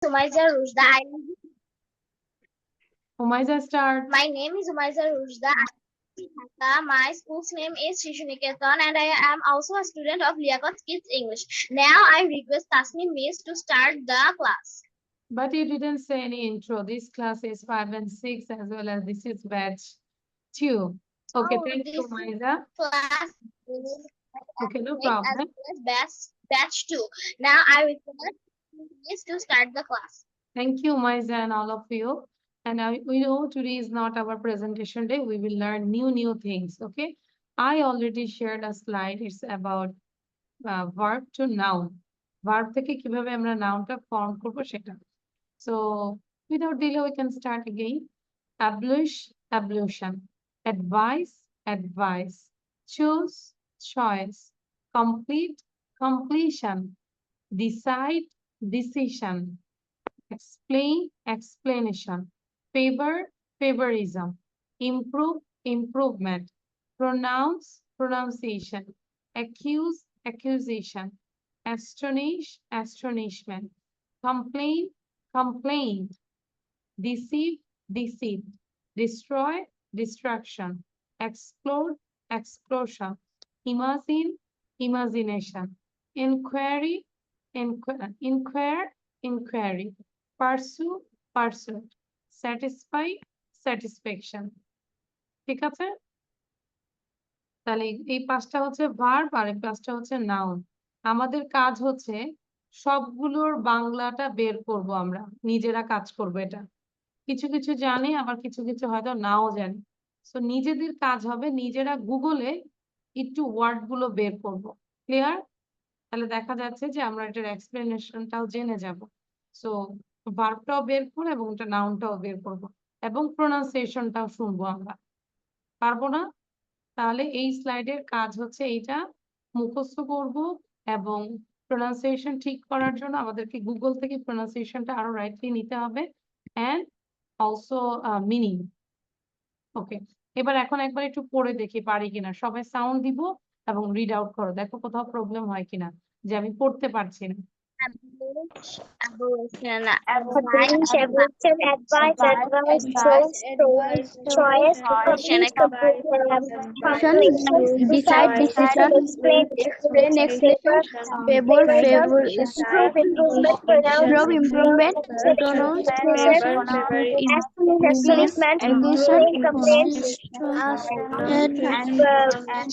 Umayza Rushda. Umayza, start. My name is Umayza Rushda. My school's name is Shishu Niketan and I am also a student of Liaquat Kids English. Now I request Tasneem Miss to start the class. But you didn't say any intro. This class is 5 and 6 as well as this is batch 2. Okay, thank you, This Umayza. class is Okay, no as problem. well as batch 2. Now I request Miss to start the class. Thank you, Umayza, and all of you. And we know today is not our presentation day. We will learn new things. Okay. I already shared a slide. It's about verb to noun. Verb থেকে কিভাবে আমরা nounটা form করব সেটা. So without delay, we can start again. Abolish, abolition. Advise, advice. Choose, choice. Complete, completion. Decide, decision. Explain, explanation. Favor, favorism. Improve, improvement. Pronounce, pronunciation. Accuse, accusation. Astonish, astonishment. Complain, complaint. Deceive, deceit. Destroy, destruction. Explode, explosion. Imagine, imagination. Inquiry, inquire, inquiry. Pursue, pursuit. Satisfy, satisfaction. ঠিক আছে? তাহলে এই পাঁচটা হচ্ছে verb আর এই পাঁচটা হচ্ছে noun. আমাদের কাজ হচ্ছে সবগুলোর বাংলাটা বের করব আমরা, নিজেরা কাজ করব এটা। কিছু কিছু জানি, আবার কিছু কিছু হয়তো নাও জানি। সো নিজেদের কাজ হবে নিজেরা গুগলে একটু ওয়ার্ড গুলো বের করব। ক্লিয়ার? তাহলে দেখা যাচ্ছে যে আমরা এটার এক্সপ্লেনেশনটাও জেনে যাব। সো ভার্বটাও বের করবো এবং এটা নাউনটাও বের করব এবং প্রোনাউন্সিয়েশনটাও শুনবো আমরা। পারবো না? তাহলে এই স্লাইডের কাজ হচ্ছে এইটা মুখস্থ করব এবং প্রোনাউন্সিয়েশন ঠিক করার জন্য আমাদেরকে গুগল থেকে প্রোনাউন্সিয়েশনটা আরো রাইটলি নিতে হবে এন্ড অলসো মিনিং। ওকে, এবার এখন একবার একটু পড়ে দেখি পারি কিনা। সবাই সাউন্ড দিব এবং রিড আউট করো, দেখো কোথাও প্রবলেম হয় কিনা যে আমি পড়তে পারছি না। Abolish, abolition, advice, abolition, advice, advice, choice, choice, complete, completion, decide, decision, explain, explanation, favor, improve, improvement, improvement, pronounce, explanation, astonishment, complaint,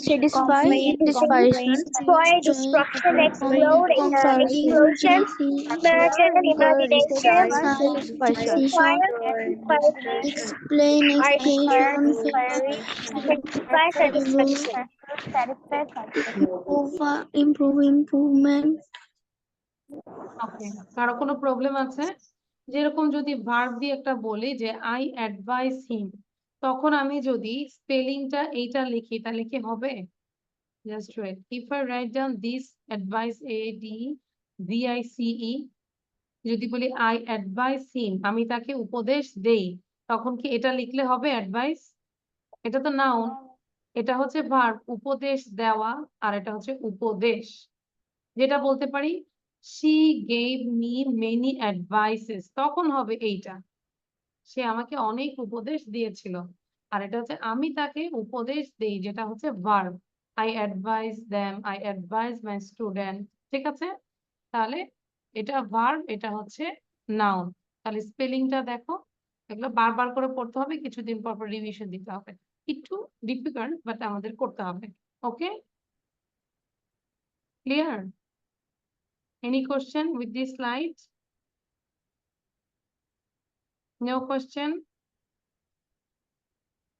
satisfy, satisfaction, destroy, destruction, explode, explosion, imagine, imagination, inquire, inquiry, explain, satisfy, satisfaction. improvement. ওকে, কারো কোনো problem আছে? যেরকম যদি verb দিয়ে একটা বলি যে I advice হিম, তখন আমি যদি স্পেলিংটা এইটা লিখি তাহলে কি হবে? Just wait, if I write down this advice ADVICE, যদি বলি আই অ্যাডভাইস হিম, আমি তাকে উপদেশ দেই, তখন কি এটা লিখলে হবে অ্যাডভাইস? এটা তো নাউন, এটা হচ্ছে ভার্ব উপদেশ দেওয়া, আর এটা হচ্ছে উপদেশ। যেটা বলতে পারি she gave me many advices, তখন হবে এইটা, সে আমাকে অনেক উপদেশ দিয়েছিল। আর এটা হচ্ছে আমি তাকে উপদেশ দেই, যেটা হচ্ছে verb. I advise them, I advise my student। ঠিক আছে? তাহলে এটা ভার্ব, এটা হচ্ছে নাউন। তাহলে স্পেলিংটা দেখো, এগুলো বারবার করে পড়তে হবে, কিছুদিন পর পর রিভিশন দিতে হবে। একটু ডিফিকাল্ট, বাট আমাদের করতে হবে। Okay, clear? Any question with this slide? No question?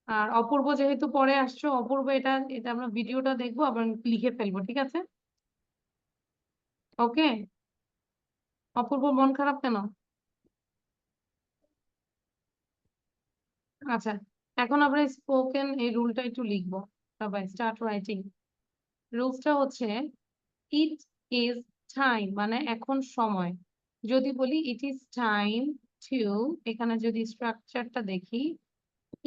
আর অপূর্ব যেহেতু পরে আসছো, অপূর্ব এটা এটা আমরা ভিডিওটা দেখবো আবার লিখে ফেলবো, ঠিক আছে? ওকে, অপূর্ব মন খারাপ কেন? আচ্ছা, এখন আমরা স্পোকেন এই রুলটা একটু লিখবো। সবাই স্টার্ট রাইটিং। রুলসটা হচ্ছে ইট ইজ টাইম, মানে এখন সময়। যদি বলি ইট ইজ টাইম টু, এখানে যদি স্ট্রাকচারটা দেখি,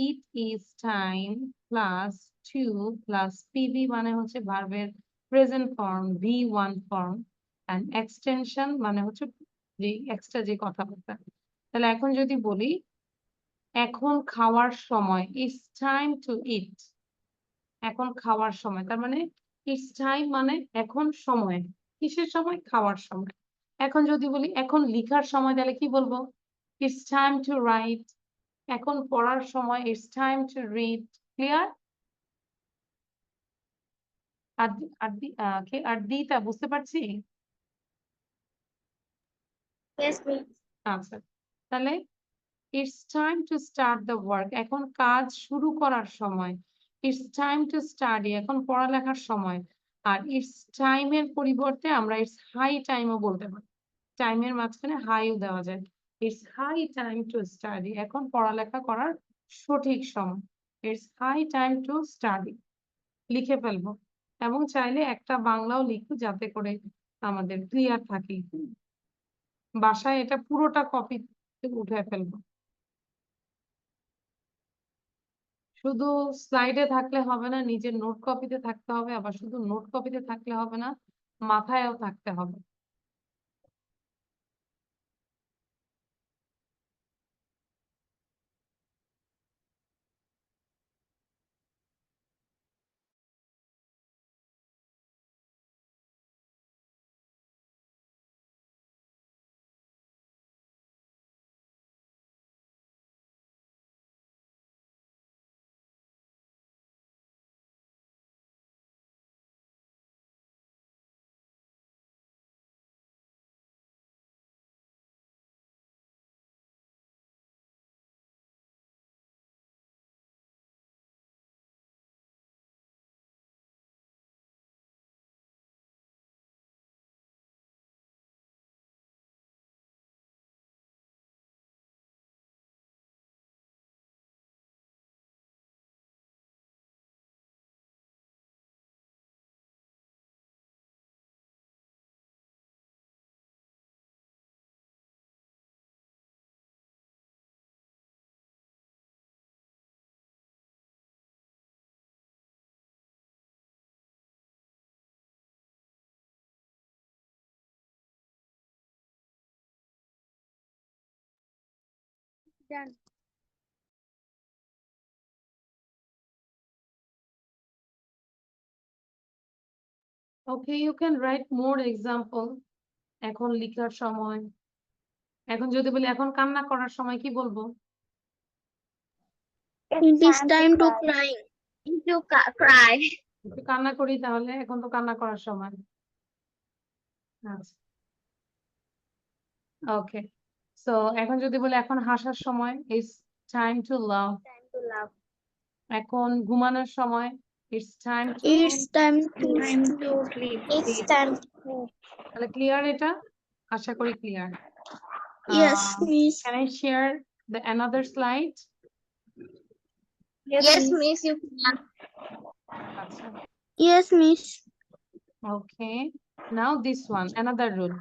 it is time plus to plus PV, মানে হচ্ছে ভার্বের present form V1 form, and extension মানে হচ্ছে যে এক্সট্রা যে কথাবার্তা। তাহলে এখন যদি বলি এখন খাওয়ার সময়, ইটস টাইম টু ইট। এখন খাওয়ার সময়, তার মানে ইটস টাইম মানে এখন সময়। কিসের সময়? খাওয়ার সময়। এখন যদি বলি এখন লিখার সময়, তাহলে কি বলবো? It's time to write. এখন পড়ার সময়, it's time to read. Clear? আর দিটা বুঝতে পারছি? Yes, Miss. আচ্ছা, তাহলে it's time to start the work. এখন কাজ শুরু করার সময়। It's time to study. এখন পড়ালেখার সময়। আর ইটস টাইমের পরিবর্তে আমরা ইটস হাই টাইমও বলতে পারি। টাইমের মাঝখানে হাইও দেওয়া যায়। It's high time to study. এখন পড়ালেখা করার সঠিক সময়। It's high time to study. লিখে ফেলবো, এবং চাইলে একটা বাংলাও লিখবো যাতে করে আমাদের ক্লিয়ার থাকে। বাসায় এটা পুরোটা কপি উঠে ফেলবো। শুধু স্লাইডে থাকলে হবে না, নিজের নোট কপিতে থাকতে হবে। আবার শুধু নোট কপিতে থাকলে হবে না, মাথায়ও থাকতে হবে। Done. Okay, you can write more example. এখন লিখার সময়। এখন যদি বলি এখন কান্না করার সময়, কি বলবো? It is time to crying. To cry. একটু কান্না করি তাহলে, এখন তো কান্না করার সময়। আচ্ছা, ওকে। সো এখন যদি বলি এখন হাসার সময়, it's time two love. Time to love. এখন ঘুমানোর সময়, it's time two. It's time to sleep. It's time to তাহলে ক্লিয়ার এটা? আশা করি clear. Yes, Miss. Can I share the another slide? Yes, Miss, you can. আচ্ছা, Yes, Miss. okay. Now this one, another rule.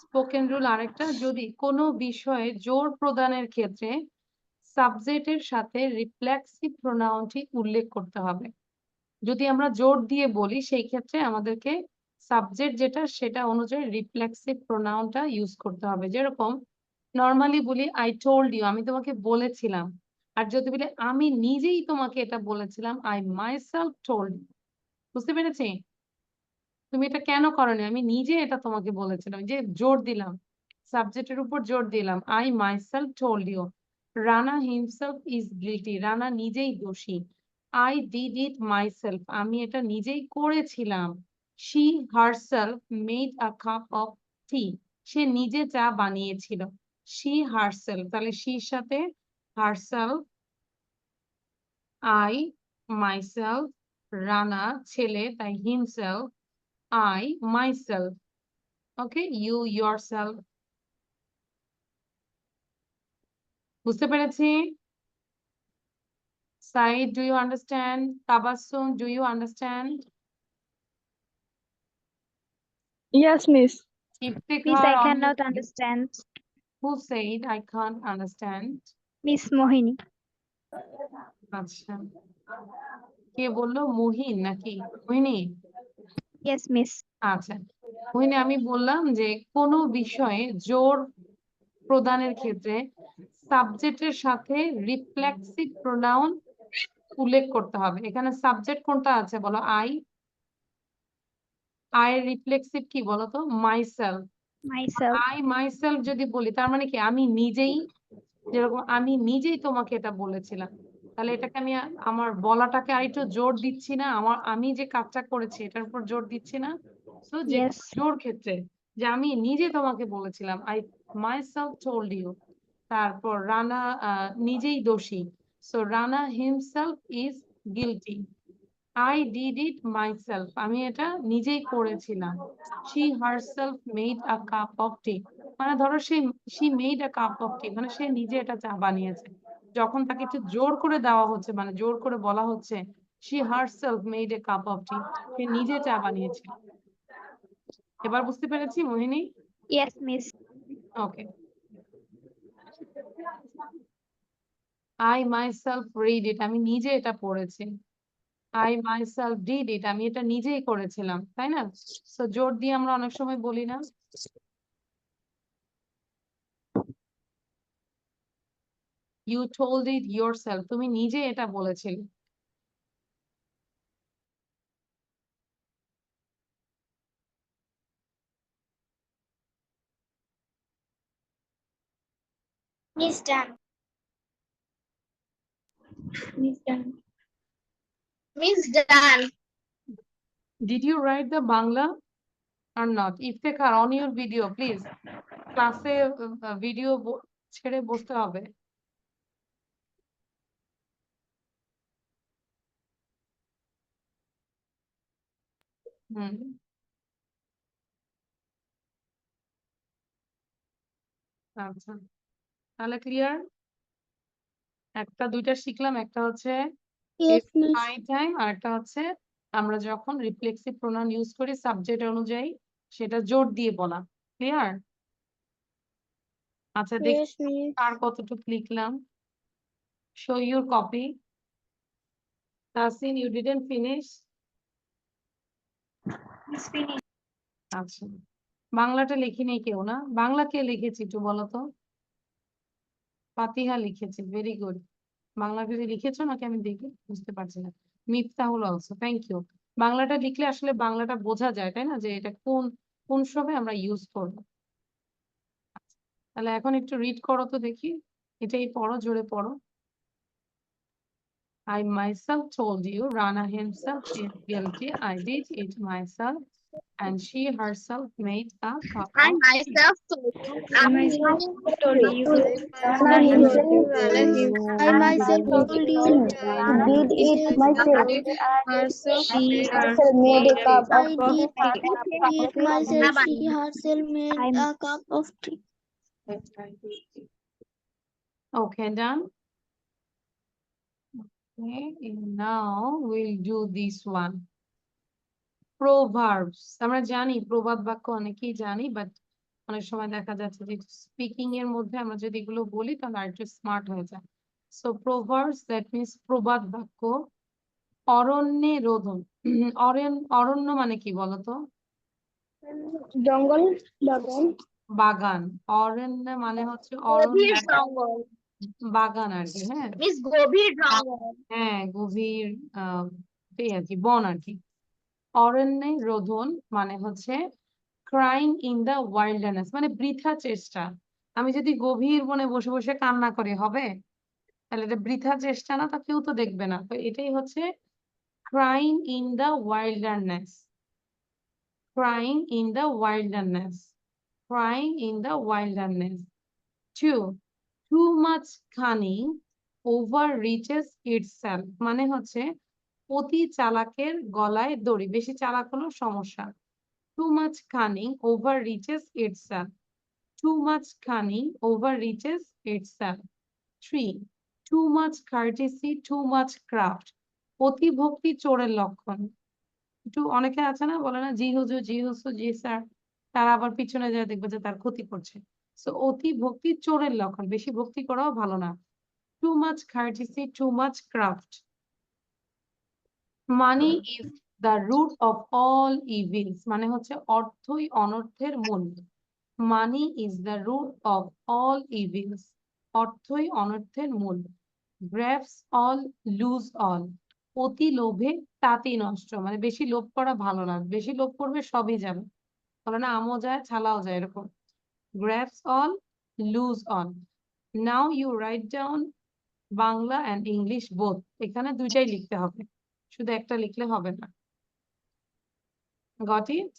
Spoken rule আরেকটা, যদি কোনো বিষয়ে জোর প্রদানের ক্ষেত্রে সাবজেক্টের সাথে রিফ্লেক্সিভ প্রোনাউনটি উল্লেখ করতে হবে। যদি আমরা জোর দিয়ে বলি সেই ক্ষেত্রে আমাদেরকে সাবজেক্ট যেটা সেটা অনুযায়ী রিফ্লেক্সিভ প্রোনাউনটা ইউজ করতে হবে। যেরকম নর্মালি বলি আই টোল্ড ইউ, আমি তোমাকে বলেছিলাম। আর যদি বলি আমি নিজেই তোমাকে এটা বলেছিলাম, আই মাইসেলফ টোল্ড ইউ। বুঝতে পেরেছি? তুমি এটা কেন করোনি? আমি নিজে এটা তোমাকে বলেছিলাম। যে জোর দিলাম, সাবজেক্টের উপর জোর দিলাম। I myself told you. Rana himself is guilty, Rana নিজেই দোষী। আই ডিড ইট মাইসেলফ, আমি এটা নিজেই করেছিলাম। She herself made a cup of tea, সে নিজে চা বানিয়েছিল। শি হারসেলফ, তাহলে শির সাথে হারসেলফ, আই, মাইসেলফ, রানা ছেলে তাই himself, I, myself. Okay, you, yourself. বুঝতে পেরেছি? Said, do you understand? Tabassum, do you understand? Yes, Miss. Iftikhar, I cannot understand. who said I can't understand? Miss Mohini. আচ্ছা, কে বললো? মুহিন নাকি মোহিনী? Yes, Miss. আচ্ছা, ওখানে আমি বললাম যে কোনো বিষয়ে জোর প্রদানের ক্ষেত্রে সাবজেক্টের সাথে রিফ্লেক্সিভ প্রোনাউন উল্লেখ করতে হবে। এখানে সাবজেক্ট কোনটা আছে বলো? আই এর রিফ্লেক্সিভ কি বলো তো? মাইসেলফ। myself, আই মাইসেলফ যদি বলি তার মানে কি আমি নিজেই, যেরকম আমি নিজেই তোমাকে এটা বলেছিলাম, তাহলে এটাকে আমি আমার বলাটাকে আরেকটু জোর দিচ্ছি না? আমি যে কাজটা করেছি এটার উপর জোর দিচ্ছি না? তো যে yes, জোর ক্ষেত্রে যে আমি নিজে তোমাকে বলেছিলাম, আই মাইসেলফ টোল্ড ইউ। তারপর রানা নিজেই দোষী, so Rana himself is guilty. I did it myself. আমি এটা নিজেই করেছিলাম। She herself made a cup of tea. মানে ধরো she made a cup of tea, মানে সে নিজে এটা চা বানিয়েছে। যখন তাকে একটু জোর করে দেওয়া হচ্ছে, মানে জোর করে বলা হচ্ছে she herself made a cup of tea, সে নিজে চা বানিয়েছে। এবার বুঝতে পেরেছি মোহিনী? yes, miss, okay. I myself read it. আমি নিজে এটা পড়েছি। I myself did it. আমি এটা নিজেই করেছিলাম, তাই না? সো জোর দিয়ে আমরা অনেক সময় বলি না? You told it yourself. তুমি নিজে এটা বলেছিলে। Miss Dan. Miss Dan. Did you write the Bangla or not? Iftekhar, on your video, please. ক্লাসে ভিডিও ছেড়ে বসতে হবে। হুম, আচ্ছা, তাহলে ক্লিয়ার? একটা দুইটা শিখলাম, একটা হচ্ছে Yes, miss. আই টাইম, আর একটা হচ্ছে আমরা যখন রিফ্লেক্সিভ প্রোনাউন ইউজ করি সাবজেক্ট অনুযায়ী সেটা জোর দিয়ে বলা। ক্লিয়ার? আচ্ছা, দেখি Yes, miss. আর কতটুকু লিখলাম। Show your copy. Tasin, you didn't finish? miss, finish, আচ্ছা, বাংলাটা লিখিনি কেউ না? বাংলা কে লিখেছি একটু বলো তো? ফাতিহা লিখেছে, ভেরি গুড। বাংলা যদি লিখেছো নাকি আমি দেখি, বুঝতে পারছি না। Miftahul also, thank you. বাংলাটা লিখলে আসলে বাংলাটা বোঝা যায়, তাই না, যে এটা কোন কোন সময় আমরা ইউজ করব। তাহলে এখন একটু রিড করো তো দেখি, এটাই পড়ো, জোরে পড়ো। I myself told you Rana himself is guilty. I did it myself. And she herself made a cup I of myself told you. I myself told you, I myself told you. Did it myself. she Herself made a cup I of did coffee. it myself. She herself made I'm- a cup of tea. Okay, done. Okay, and now we'll do this one. Proverbs. আমরা জানি প্রবাদ বাক্য অনেকেই জানি, but অনেক সময় দেখা যাচ্ছে যে স্পিকিং এর মধ্যে আমরা যদি এগুলো বলি তাহলে আরেকটু স্মার্ট হয়ে যায়। সো প্রোভার্বস, দ্যাট মিনস প্রবাদ বাক্য। অরণ্যে রোদন। অরণ্য মানে কি বলতো? জঙ্গল, বাগান। বাগান। অরণ্য মানে হচ্ছে গভীর অরণ্য, জঙ্গল। বাগান আর কি। হ্যাঁ, মিস গভীর জঙ্গল। হ্যাঁ, গভীর এই আর কি, বন আর কি। অরণ্যে রোদন মানে হচ্ছে ক্রাইং ইন দা ওয়াইল্ডারনেস, মানে বৃথা চেষ্টা। আমি যদি গভীর বনে বসে বসে কান্না করি হবে? তাহলে এটা বৃথা চেষ্টা না, তা কেউ তো দেখবে না। তো এটাই হচ্ছে crying in the wilderness. Crying in the wilderness. Crying in the wilderness. Too much cunning overreaches itself, মানে হচ্ছে অতি চালাকের গলায় দড়ি। বেশি চালাক হলো সমস্যা। Too much cunning overreaches itself. Too much cunning overreaches itself. 3. Too much courtesy, too much craft. অতি ভক্তি চোরের লক্ষণ। একটু অনেকে আছে না, বলে না জি হুজুর, জি হুজুর, জি স্যার, তারা আবার পিছনে যায় দেখবে যে তার ক্ষতি করছে। সো অতি ভক্তি চোরের লক্ষণ, বেশি ভক্তি করাও ভালো না। Too much courtesy, too much craft. Money is the root of all evils মানে হচ্ছে অর্থই অনর্থের মূল। Money is the root of all evils, অর্থই অনর্থের মূল। গ্র্যাবস অল লুজ অল, অতি লোভে তাঁতি নষ্ট, মানে বেশি লোভ করা ভালো না, বেশি লোভ করবে সবই যাবে, বলে না আমও যায় ছালাও যায় এরকম। Grabs all lose all. Now you write down Bangla and English both, এখানে দুইটাই লিখতে হবে, শুধু একটা লিখলে হবে না। Got it?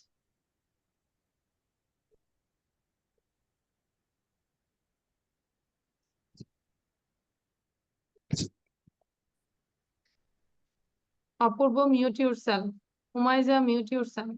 Apurva, mute yourself. Umaiza, mute yourself.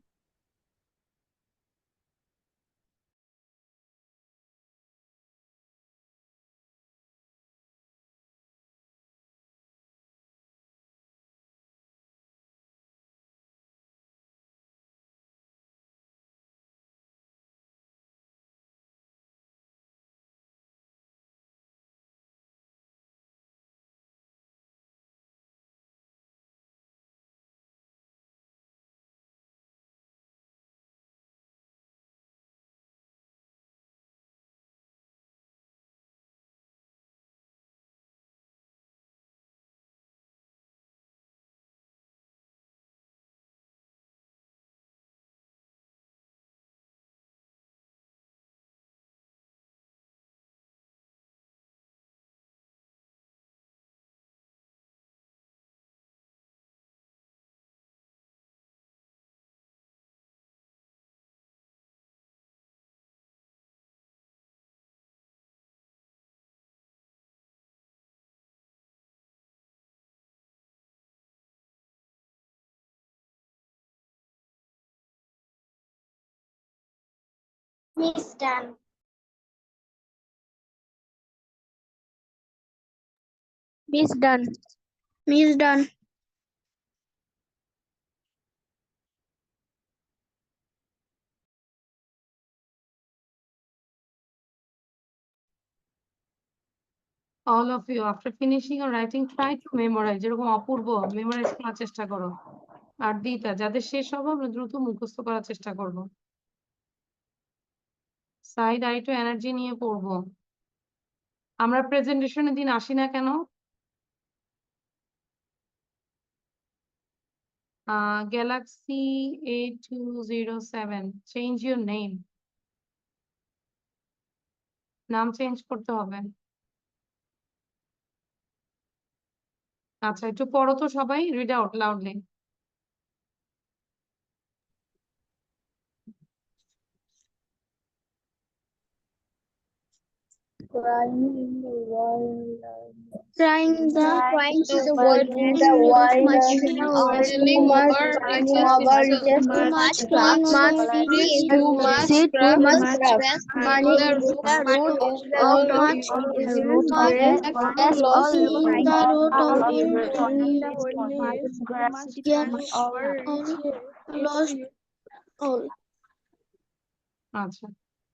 Miss done. Miss done. Miss done. All of you, after finishing your writing, try to memorize. যেরকম অপূর্ব মেমোরাইজ করার চেষ্টা করো। আর দিটা যাদের শেষ হবে আমরা দ্রুত মুখস্থ করার চেষ্টা করব। সাইড আরেকটু এনার্জি নিয়ে পড়বো। আমরা প্রেজেন্টেশনের দিন আসি না কেন? Galaxy A207, change your name. নাম চেঞ্জ করতে হবে। আচ্ছা একটু পড়ো তো সবাই, read out loudly. Crying in the world. Trying the Crying the world world in has the too world. much Too much riches, too much crying craft, over riches, too much too much craft, craft. money the is root the root of of all much evil. evil. Money is Money is the root of all evil. Yeah, all lost all. আচ্ছা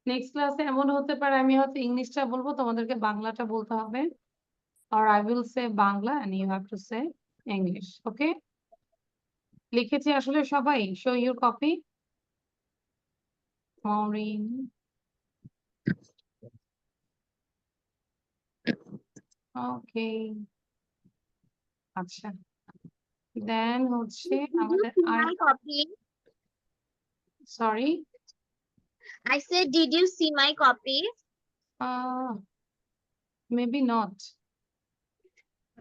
next ক্লাসে এমন হতে পারে আমি হয়তো ইংলিশটা বলবো, তোমাদেরকে বাংলাটা বলতে হবে, or I will say Bangla and you have to say English. Okay? লিখেছি আসলে সবাই? Show your copy. Maureen. Okay. আচ্ছা দেন হচ্ছে আমাদের আর My copy. Sorry I said, did you see my copy? maybe not.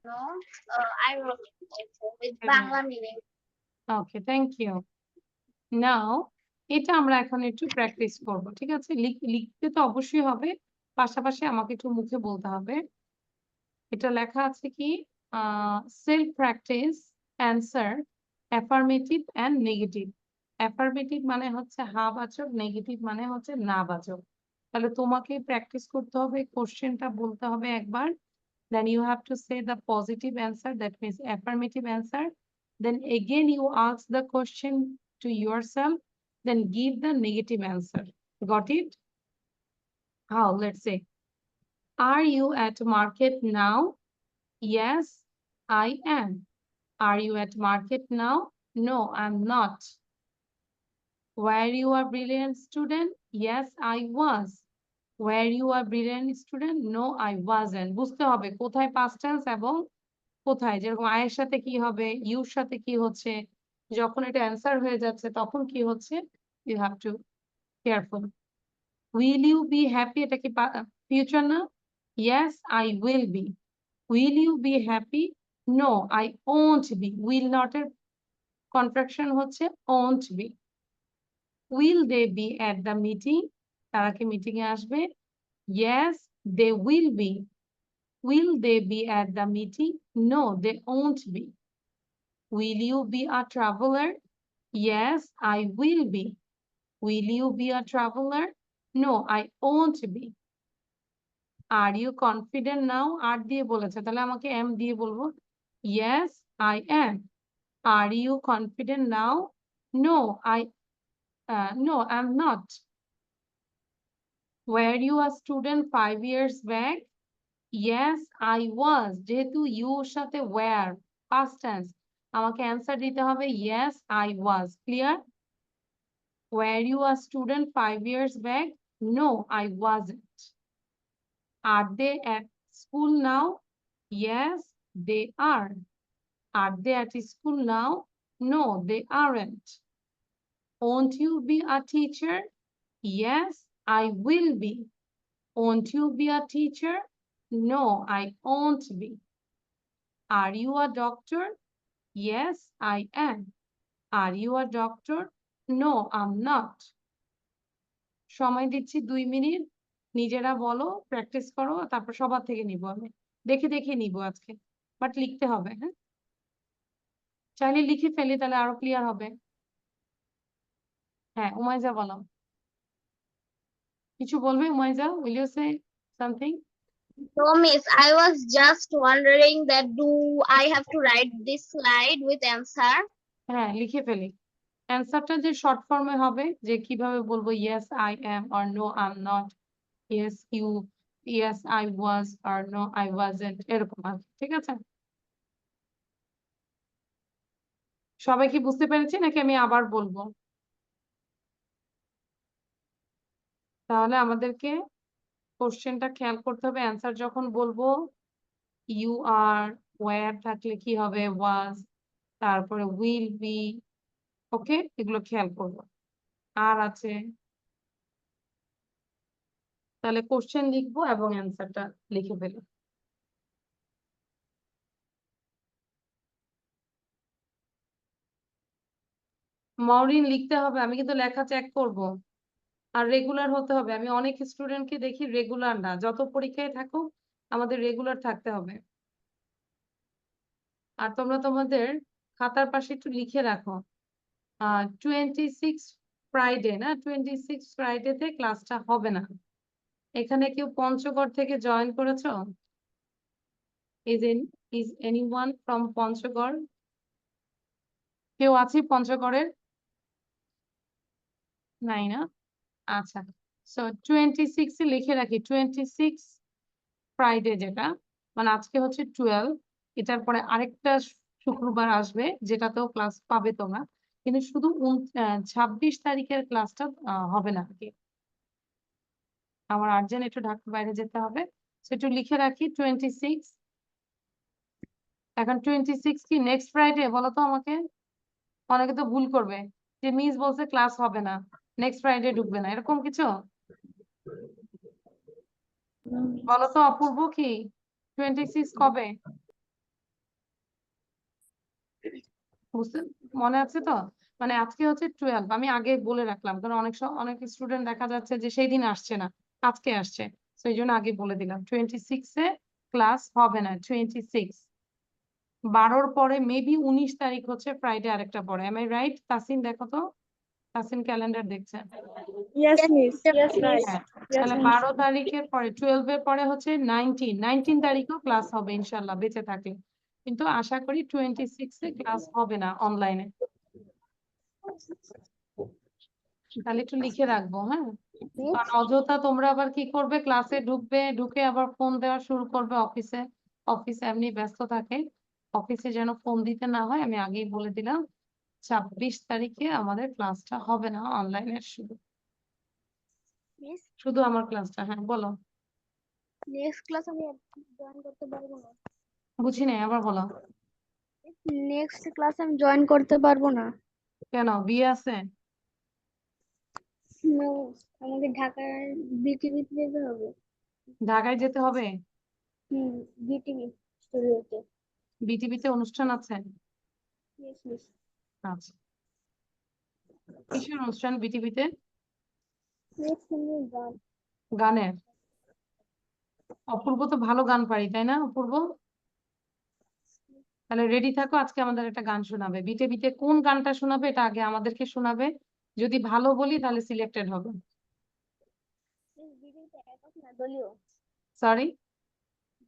No. I wrote it also with Okay. Bangla meaning. Okay, thank you. Now এটা আমরা এখন একটু প্র্যাকটিস করব, ঠিক আছে? লিখতে তো অবশ্যই হবে, পাশাপাশি আমাকে একটু মুখে বলতে হবে। এটা লেখা আছে কি self practice answer affirmative and negative. Affirmative মানে হচ্ছে হ্যাঁ বাচক, নেগেটিভ মানে হচ্ছে না বাচক। তাহলে তোমাকে প্র্যাকটিস করতে হবে, কোশ্চেনটা বলতে হবে একবার, then you have to say the positive answer, that means affirmative answer, then again you ask the question to yourself, then give the negative answer. Got it? How? Let's say, are you at market now? Yes, I am. Are you at market now? No, I'm not. Were you a brilliant student? Yes, I was. Were you a brilliant student? No, I wasn't. বুঝতে হবে কোথায় past tense এবং কোথায়, যেরকম আয়ের সাথে কি হবে, ইউর সাথে কি হচ্ছে, যখন এটা অ্যান্সার হয়ে যাচ্ছে তখন কি হচ্ছে, you have to careful. Will you be happy, এটা কি ফিউচার না? Yes I will be. Will you be happy? No I won't be. Will not এর কন্ট্রাকশন হচ্ছে won't be. Will they be at the meeting, তারা কি meeting এ আসবে? Yes they will be. Will they be at the meeting? No, they won't be. Will you be a traveler? Yes, I will be. Will you be a traveler? No, I won't be. Are you confident now? আর দিয়ে বলেছে, তাহলে আমাকে am দিয়ে বলবো। Yes, I am. Are you confident now? No, no, I'm not. Were you a student 5 years back? Yes, I was. যেহেতু you সাথে were past tense, আমাকে answer দিতে হবে yes, I was. Clear? Were you a student 5 years back? No, I wasn't. Are they at school now? Yes, they are. Are they at school now? No, they aren't. Won't you be a teacher? Yes, I will be. Won't you be a teacher? No, I won't be. Are you a doctor? Yes, I am. Are you a doctor? No, I'm not. সময় দিচ্ছি 2 minute, নিজেরা বলো, practice করো, তারপর সবার থেকে নিব আমি, দেখে দেখে নিব আজকে, বাট লিখতে হবে। হ্যাঁ, চাইলে লিখে ফেলি, তাহলে আরো ক্লিয়ার হবে। হ্যাঁ, উমাইজা বলো, কিছু বলবে Umaiza? Will you say something? So, Miss, I was just wondering that do I have to write this slide with answer? হ্যাঁ, লিখে ফেলি। অ্যান্সারটা যে শর্ট ফর্মে হবে, যে কিভাবে বলবো yes I am or no I am not, yes you, yes I was or no I wasn't, এরকম আছে। ঠিক আছে, সবাই কি বুঝতে পেরেছি নাকি আমি আবার বলবো? তাহলে আমাদেরকে কোশ্চেনটা খেয়াল করতে হবে, অ্যান্সার যখন বলবো ইউ আর, ওয়্যার থাকলে কি হবে ওয়াজ, তারপরে উইল বি, ওকে, এগুলো খেয়াল করবো। আর আছে, তাহলে কোশ্চেন লিখবো এবং অ্যান্সারটা লিখে ফেলি। মরিন লিখতে হবে, আমি কিন্তু লেখা চেক করব, আর রেগুলার হতে হবে। আমি অনেক স্টুডেন্টকে দেখি রেগুলার না, যত পরীক্ষায় থাকুক আমাদের রেগুলার থাকতে হবে। আর তোমরা তোমাদের খাতার পাশে একটু লিখে রাখো 26 ফ্রাইডে না, 26 ফ্রাইডেতে ক্লাসটা হবে না। এখানে কেউ পঞ্চগড় থেকে জয়েন করেছো? is anyone from Panchagarh? কেউ আছে পঞ্চগড়ের? নাই না? আচ্ছা, সো 26 এ লিখে রাখি 26 ফ্রাইডে, যেটা মানে আজকে হচ্ছে 12, এটার পরে আরেকটা শুক্রবার আসবে যেটাতেও ক্লাস পাবে তোমরা, কিন্তু শুধু 26 তারিখের ক্লাসটা হবে না আর কি। আমার আর্জেন্ট একটু ঢাকার বাইরে যেতে হবে, একটু লিখে রাখি 26। এখন 26 কি নেক্সট ফ্রাইডে? বলো তো আমাকে। অনেকে তো ভুল করবে যে মিস বলছে ক্লাস হবে না, নেক্সট ফ্রাইডে ঢুকবে না, এরকম কিছু। বলো তো অপূর্ব, কি 26 কবে? বুঝতে মনে আছে তো? মানে আজকে হচ্ছে 12, আমি আগে বলে রাখলাম, কারণ অনেক স্টুডেন্ট দেখা যাচ্ছে যে সেই দিন আসছে না, আজকে আসছে, সেই জন্য আগে বলে দিলাম 26 এ ক্লাস হবে না। 26 12র পরে মেবি 19 তারিখ হচ্ছে ফ্রাইডে আরেকটা পরে। M I right? তাসিন দেখো তো, তাসিন ক্যালেন্ডার দেখছে। Yes, miss. Yes, right. হ্যাঁ, Yes, তাহলে miss. 12 তারিখের পরে 12 এর পরে হচ্ছে 19 তারিখও ক্লাস হবে ইনশাল্লাহ, বেঁচে থাকলে। কিন্তু আশা করি 26 এ ক্লাস হবে না অনলাইনে। তাহলে একটু লিখে রাখবো। হ্যাঁ, কারণ অযথা তোমরা আবার কি করবে, ক্লাসে ঢুকবে, ঢুকে আবার ফোন দেওয়া শুরু করবে অফিসে, অফিসে এমনি ব্যস্ত থাকে, অফিসে যেন ফোন দিতে না হয়, আমি আগেই বলে দিলাম 26 তারিখে আমাদের ক্লাসটা হবে না অনলাইনের শুধু মিস শুধু আমার ক্লাসটা। হ্যাঁ বলো, নেক্সট ক্লাস আমি জয়েন করতে পারবো না। বুঝি নাই, আবার বলো। নেক্সট ক্লাস আমি জয়েন করতে পারবো না। কেন, বিয়ে আছে? No, আমাকে ঢাকার বিটিভিতে যেতে হবে। ঢাকায় যেতে হবে? বিটিভি স্টুডিওতে। বিটিভিতে অনুষ্ঠান আছে? Yes miss. আচ্ছা, কিসের অনুষ্ঠান বিটিভিতে? নেক্সট গান। গানের? অপূর্ব তো ভালো গান পারি, তাই না অপূর্ব? তাহলে রেডি থাকো, আজকে আমাদের একটা গান শোনাবে। বিটিভিতে কোন গানটা শোনাবে এটা আগে আমাদেরকে শোনাবে, যদি ভালো বলি তাহলে সিলেক্টেড হবে। বিটিভিতে একক না, দলীয়। সরি,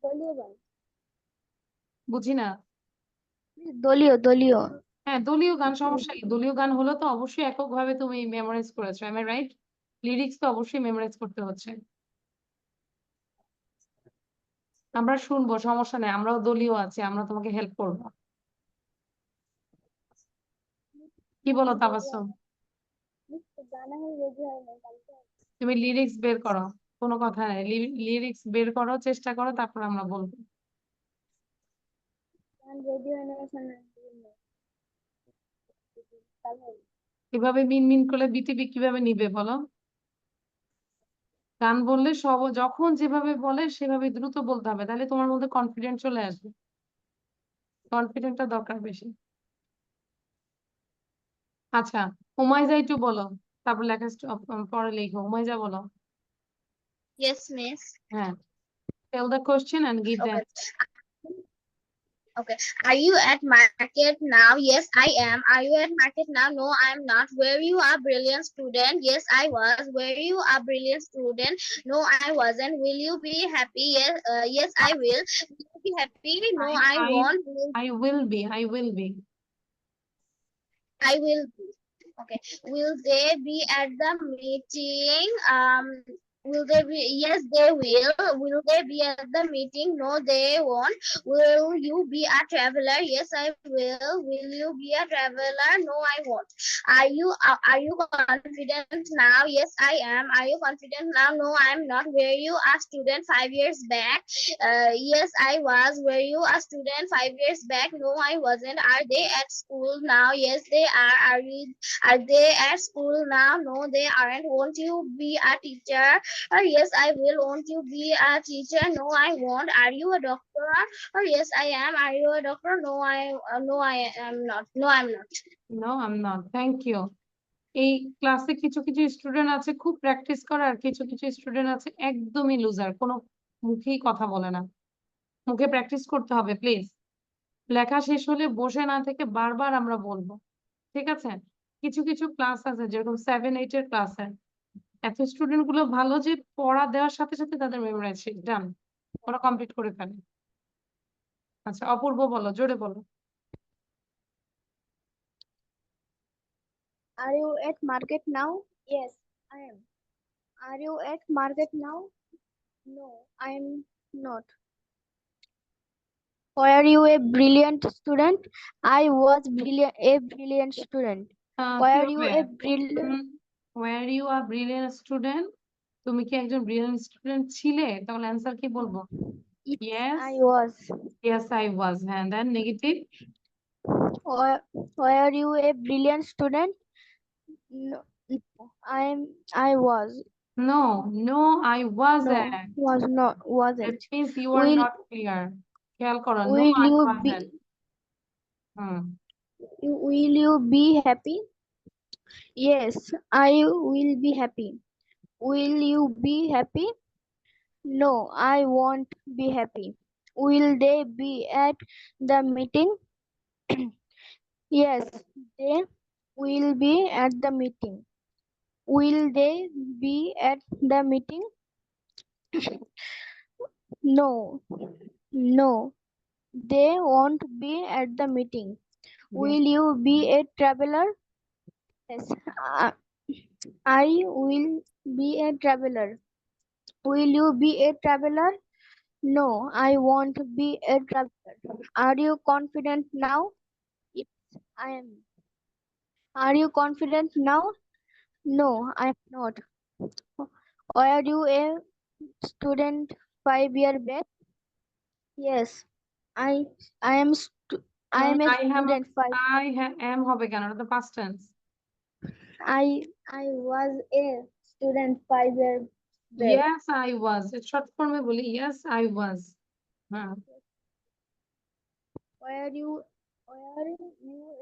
দলীয় গান। বুঝি না। দলীয় দলীয়। হ্যাঁ দলীয় গান, সমস্যা কি? দলীয় গান হলো তো অবশ্যই এককভাবে তুমি মেমোরাইজ করেছো, এম আই রাইট? লিরিক্স তো অবশ্যই মেমোরাইজ করতে হচ্ছে। আমরা শুনবো, সমস্যা নেই, আমরাও দলীয় আছি, আমরা তোমাকে হেল্প করবো। কি বলো তাবাসসুম? গান আমি রেডি হয় না, কালকে তুমি লিরিক্স বের করো, কোনো কথা নেই, লিরিক্স বের করো, চেষ্টা করো, তারপর আমরা বলবো। গান রেডি হয় না এখন। এভাবে মিনমিন করলে বিটিভি কিভাবে নিবে বলো? গান বললে সব যখন যেভাবে বলে সেভাবে দ্রুত বলতে হবে, তাহলে তোমার মধ্যে কনফিডেন্স চলে আসবে। কনফিডেন্টটা দরকার বেশি। আচ্ছা, হুমায়জা একটু বলো, তারপর লেখা পরে লিখো। হুমায়জা বলো। Yes, miss. হ্যাঁ, tell the question and give the Okay. answer. Okay. Are you at market now? Yes, I am. Are you at market now? No, I'm not. Were you a brilliant student? Yes, I was. Were you a brilliant student? No, I wasn't. Will you be happy? Yes, yes, I will. Will you be happy? No, I I won't. I will be. I will be. Okay. Will they be at the meeting? Will they be? Yes, they will. Will they be at the meeting? No, they won't. Will you be a traveler? Yes, I will. Will you be a traveler? No, I won't. Are you confident now? Yes, I am. Are you confident now? No, I'm not. Were you a student 5 years back? Yes, I was. Were you a student 5 years back? No, I wasn't. Are they at school now? Yes, they are. Are they at school now? No, they aren't. Won't you be a teacher? Yes, I will. Won't you be a teacher? No, I won't. Are you a doctor? Yes, I am. Are you a doctor? No, I am not. No, I'm not. No, I'm not. Thank you. এই ক্লাসে কিছু কিছু student আছে খুব practice করে, আর কিছু কিছু student আছে একদমই লুজার, কোনো মুখেই কথা বলে না। মুখে প্র্যাকটিস করতে হবে প্লিজ। লেখা শেষ হলে বসে না থেকে বারবার আমরা বলবো, ঠিক আছে? কিছু কিছু ক্লাস আছে যেরকম 7-8 এর ক্লাসে এত স্টুডেন্ট গুলো ভালো যে পড়া দেওয়ার সাথে সাথে তাদের মেমোরাইজ ডান, ওরা কমপ্লিট করে ফেলে। আচ্ছা অপূর্ব বলো, জোরে বলো। Are you at market now? Yes, I am. Are you at market now? No, I am not. Were you a brilliant student? I was a brilliant student. Were you a brilliant? Were you are brilliant student, তুমি কি একজন brilliant student ছিলে? তাহলে answer কি বলবো? Yes, I was. yes I was. And then negative? Were you a brilliant student? No, I was. No, no I No, wasn't. That wasn't. means you are Will not clear. খেয়াল করো, no will I you wasn't. be will you be happy? Yes, I will be happy. Will you be happy? No, I won't be happy. Will they be at the meeting? Yes, they will be at the meeting. Will they be at the meeting? No, no, they won't be at the meeting. Will you be a traveler? Yes, I will be a traveler. Will you be a traveler? No, I won't be a traveler. Are you confident now? Yes, I am. Are you confident now? No, I'm not. Were you a student 5 years back? Yes, I I am I am a I have student five. am হবে কেন? এটা তো past tense. I was a student 5 years back. Yes, I was. It's short form এ বলি yes, I was. হ্যাঁ। Were you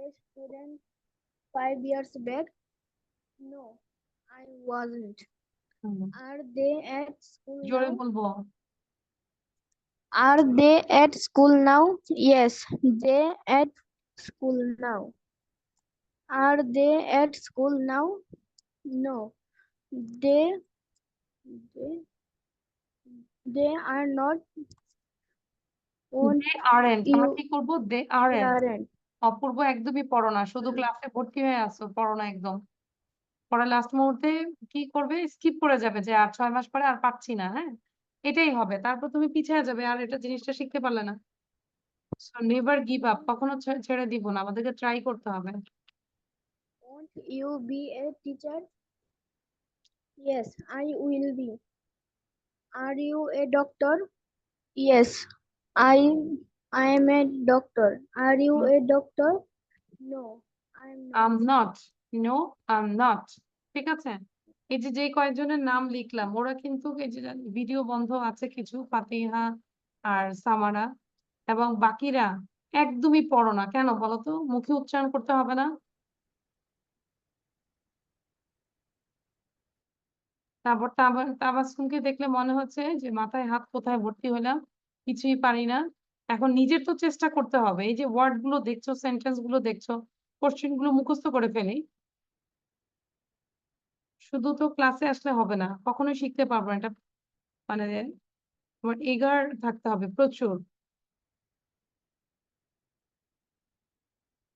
a student 5 years back? No, I wasn't. Hmm. Are they at school জোরে now? বলবো। Are they at school now? Yes, they at school now. Are they at school now? No, they they, they are not. Won't They aren't. আমরা you? কি করবো? They They aren't. aren't. অপূর্ব একদমই পড়ো না, শুধু ক্লাসে ভর্তি হয়ে আসো, পড়ো না একদম। পরে লাস্ট মুহূর্তে কি করবে? স্কিপ করে যাবে যে আর 6 মাস পরে আর পাচ্ছি না, হ্যাঁ? এটাই হবে। তারপর তুমি পিছিয়ে যাবে আর এটা জিনিসটা শিখতে পারলে না। সো নেভার গিভ আপ, কখনো ছেড়ে দিব না, আমাদেরকে ট্রাই করতে হবে। Won't you be a teacher? Yes, I will be. Are you a doctor? Yes, I am a doctor. Are you a doctor? No, I'm not. I'm not. No, I'm not. ঠিক আছে? এই যে কয়েকজনের নাম লিখলাম ওরা কিন্তু এই যে ভিডিও বন্ধ আছে কিছু, ফাতিহা আর সামারা, এবং বাকিরা একদমই পড়ো না। কেন বলো তো? মুখে উচ্চারণ করতে হবে না? তারপর তাবাসসুমকে দেখলে মনে হচ্ছে যে মাথায় হাত কোথায় ভর্তি হলাম, কিছুই পারি না। এখন নিজের তো চেষ্টা করতে হবে। এই যে ওয়ার্ড গুলো দেখছো, সেন্টেন্স গুলো দেখছো, কোশ্চেন গুলো মুখস্থ করে ফেলি। শুধু তো ক্লাসে আসলে হবে না, কখনোই শিখতে পারবো না। এটা মানে তোমার এগার থাকতে হবে প্রচুর।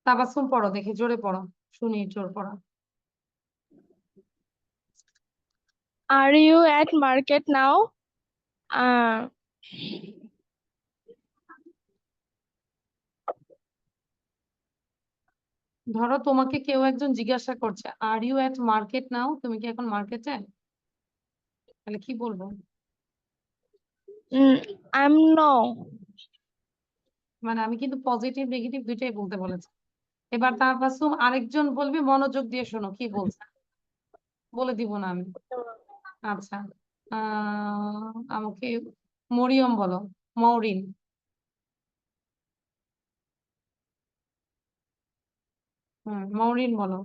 তাবাসসুম পড়ো, দেখি জোরে পড়ো, শুনি জোর পড়া। Are you at market now? ধরো তোমাকে কেউ একজন জিজ্ঞাসা করছে আর ইউ এট মার্কেট নাও, তুমি কি এখন মার্কেটে? তাহলে কি বলবো? I'm no. মানে আমি কিন্তু পজিটিভ নেগেটিভ দুইটাই বলতে বলেছি। এবার তাবাসসুম আরেকজন বলবি, মনোযোগ দিয়ে শোনো কি বলছে, বলে দিব না আমি। আচ্ছা, আমাকে মরিয়ম বলো, মৌরিন। মৌরিন বলো।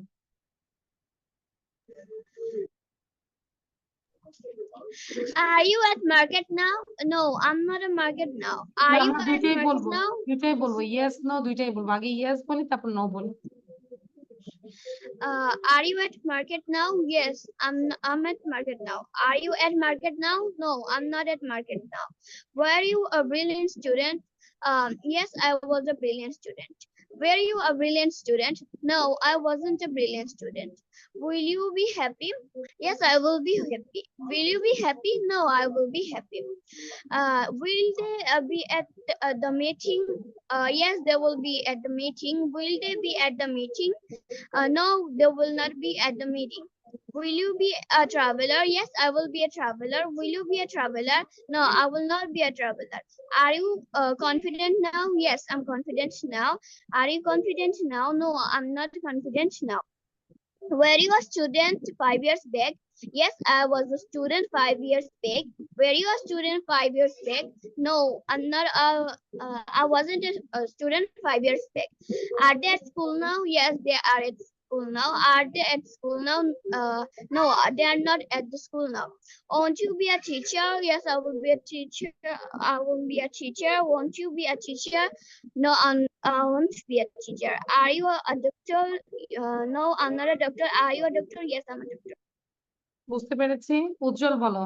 Are you at market now? No, I'm not at market now. না, Are you আমরা at দুইটাই market বলবো, now? দুইটাই বলবো, ইয়েস নো দুইটাই বলবো। আগে ইয়েস বলি তারপর নো বলি। Are you at market now? Yes, I'm at market now. Are you at market now? No, I'm not at market now. Were you a brilliant student? Yes, I was a brilliant student. Were you a brilliant student? No, I wasn't a brilliant student. Will you be happy? Yes, I will be happy. Will you be happy? No, I will be happy. Will they be at the meeting? Yes, they will be at the meeting. Will they be at the meeting? No, they will not be at the meeting. Will you be a traveler? Yes, I will be a traveler. Will you be a traveler? No, I will not be a traveler. Are you confident now? Yes, I'm confident now. Are you confident now? No, I'm not confident now. Were you a student 5 years back? Yes, I was a student 5 years back. Were you a student 5 years back? No, I'm not. I wasn't a student 5 years back. Are they at school now? Yes, they are at school now. Are they at school now? No, they are not at the school now. Won't you be a teacher? Yes, I will be a teacher. I will be a teacher. Won't you be a teacher? No, I won't be a teacher. Are you a doctor? No, I'm not a doctor. Are you a doctor? Yes, I'm a doctor. বুঝতে পেরেছি। উজ্জ্বল বলো,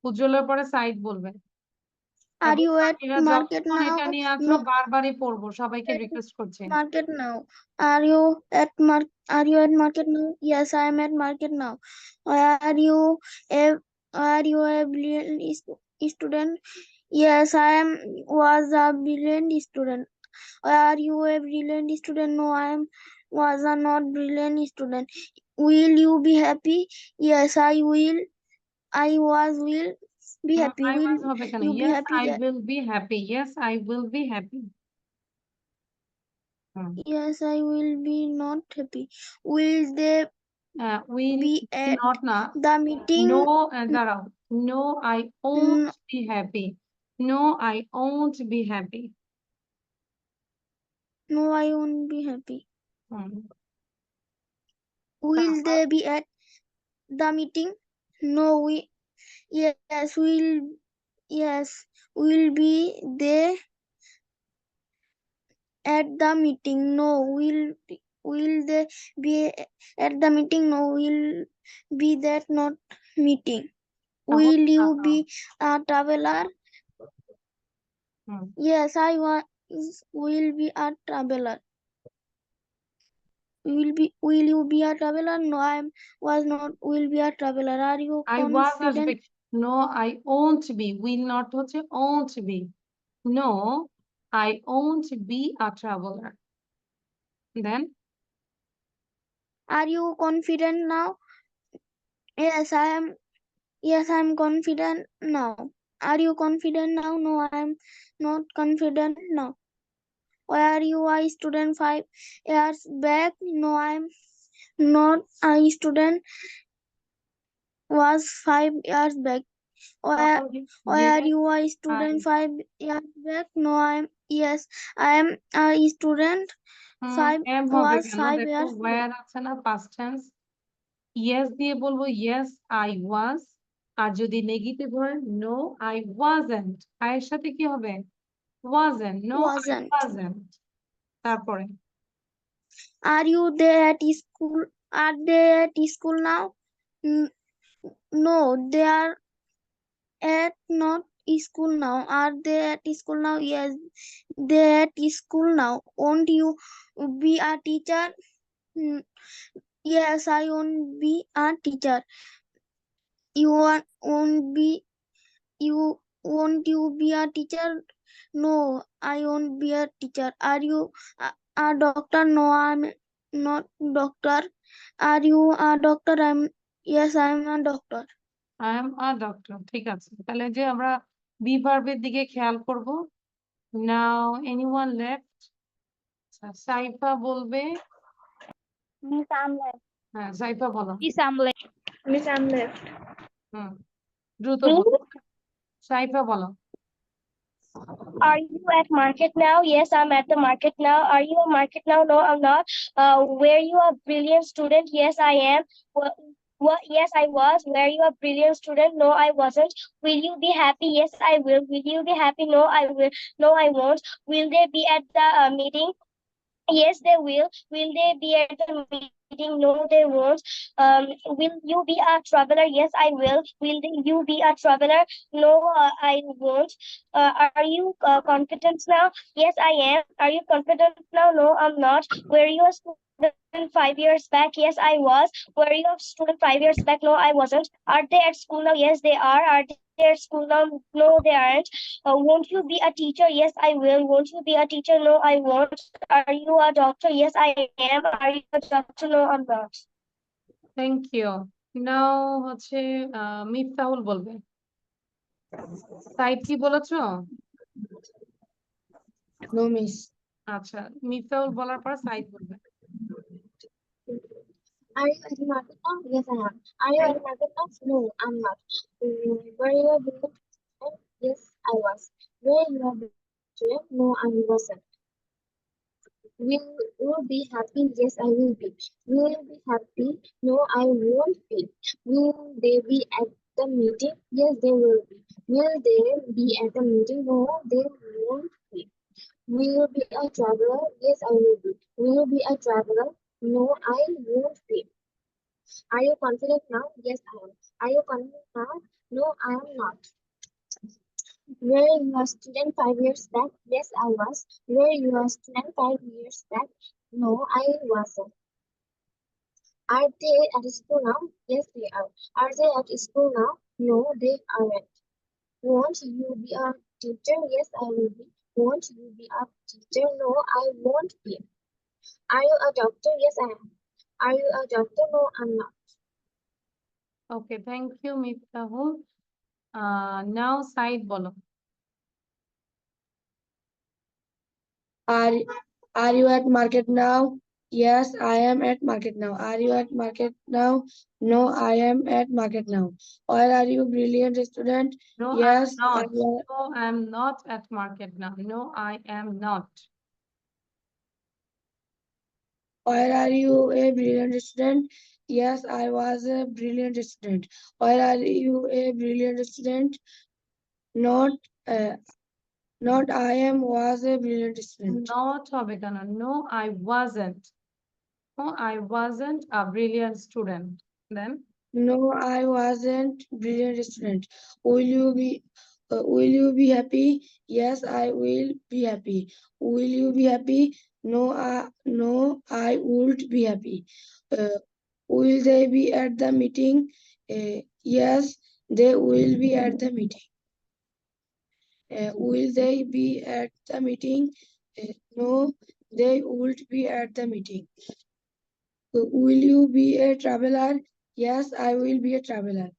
উজ্জ্বলের পরে সাইদ বলবে। Are you at এরা market যতক্ষণ now? এটা নিয়ে আছো No, বারবারই পড়বো, সবাইকে রিকোয়েস্ট করছি। market now. Are you at market now? Yes, I am at market now. Are you a brilliant student? Yes, was a brilliant student. Are you a brilliant student? No, I was a not brilliant student. Will you be happy? Yes, I will. I will be happy. I Will was হবে কেন? you be Yes, happy? I will be happy. Yes, I will be happy. Yes, I will be not happy. Will they Will be at not না the meeting? no দাঁড়াও no I won't be happy. No, I won't be happy. No, I won't be happy. Hmm, Will they be at the meeting? No, we. Yes, will. Yes, will be they at the meeting? No, will they be at the meeting? No, will be that not meeting. Will you be a traveler? Hmm, Yes, I will be a traveler. Will you be a traveler? No, I was not will be a traveler. Are you I was confident? আসবে no I won't be will not হচ্ছে won't be no I won't be a traveler. Then Are you confident now? Yes, I am. Yes, I am confident now. Are you confident now? No, I am not confident now. Were you a student 5 years back? No, I am not a student. Was 5 years back. Were yes you a student 5 years back? No, I am. Yes, I am a student. am হবে Was কেন 5 দেখো years back. where আছে না past tense yes দিয়ে বলবো yes I was আর যদি negative হয় no I wasn't এর সাথে কি হবে wasn't no I Wasn't. wasn't তারপরে Are you there at school? Are they at school now? No, they are at not school now. Are they at school now? Yes, they at school now. Won't you be a teacher? Mm, Yes, I won't be a teacher. Won't be you won't you be a teacher? No, I won't be a teacher. Are you a doctor? No, I'm not doctor. Are you a doctor? Yes, I'm a doctor. I am a doctor ঠিক আছে তাহলে যে আমরা B ভার্বের দিকে খেয়াল করব নাও anyone left Saifa বলবে Miss, I'm left. হ্যাঁ সাইফা বলো Miss, I'm left. Miss, I'm left. হুম দ্রুত Me? বলো সাইফা বলো Are you at market now? Yes, I'm at the market now. Are you at market now? No, I'm not. Were you a brilliant student? Yes, I am. What? Yes, I was. Were you a brilliant student? No, I wasn't. Will you be happy? Yes, I will. Will you be happy? No, I will. No, I won't. Will they be at the meeting? Yes, they will. Will they be at the meeting? No, they won't. Will you be a traveler? Yes, I will. Will you be a traveler? No, I won't. Are you confident now? Yes, I am. Are you confident now? No, I'm not. Were you a student 5 years back? Yes, I was. Were you a student 5 years back? No, I wasn't. Are they at school now? Yes, they are. Are they at school now? No, they aren't. Won't you be a teacher? Yes, I will. Won't you be a teacher? No, I won't. Are you a doctor? Yes, I am. Are you a doctor? No, I'm not. Thank you now হচ্ছে মিফতাহুল বলবে side কি বলেছো No, miss. আচ্ছা মিফতাহুল বলার পর side বলবে Are you at the market now? Yes, I am. Are you at the market now? No, I'm not. Were you a brilliant student? Yes, I was. Were you a brilliant student? No, I wasn't. Will you be happy? Yes, I will be. Will you be happy? No, I won't be. Will they be at the meeting? Yes, they will be. Will they be at the meeting? No, they won't be. Will you be a traveler? Yes, I will be. Will you be a traveler? No, I won't be. Are you confident now? Yes, I am. Are you confident now? No, I am not. Were you a student 5 years back? Yes, I was. Were you a student 5 years back? No, I wasn't. Are they at school now? Yes, they are. Are they at school now? No, they aren't. Won't you be a teacher? Yes, I will be. Won't you be a teacher? No, I won't be. Are you a doctor? Yes, I am. Are you a doctor? No, I'm not. Okay, thank you, Miftahul. Now Said bolo. Are are you at market now? Yes, I am at market now. Are you at market now? No, I am at market now. Where are you, brilliant student? No, I'm Yes, not. No, I'm not at market now. No, I am not. Where are you, a brilliant student? Yes, I was a brilliant student. Where are you, a brilliant student? Not, uh, not I am was a brilliant student. Not হবে কেন? No, I wasn't. No, I wasn't a brilliant student. Then No, I wasn't brilliant student. Will you be happy? Yes, I will be happy. Will you be happy? No, I would be happy. Uh, will they be at the meeting? Yes, they will be at the meeting. Will they be at the meeting? No, they would be at the meeting. Will you be a traveler? Yes, I will be a traveler.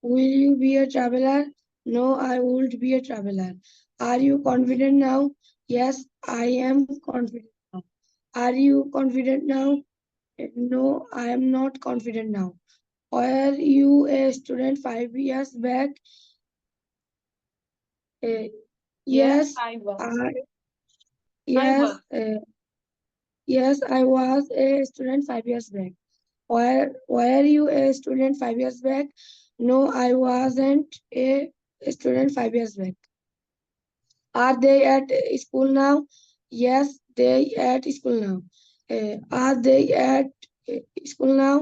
Will you be a traveler? No, I would be a traveler. Are you confident now? Yes, I am confident now. Are you confident now? No, I am not confident now. Were you a student 5 years back? Yes, I was. I, I yes, was. yes, I was a student 5 years back. Were you a student 5 years back? No, I wasn't a student 5 years back. Are they at school now? Yes, they at school now. Are they at school now?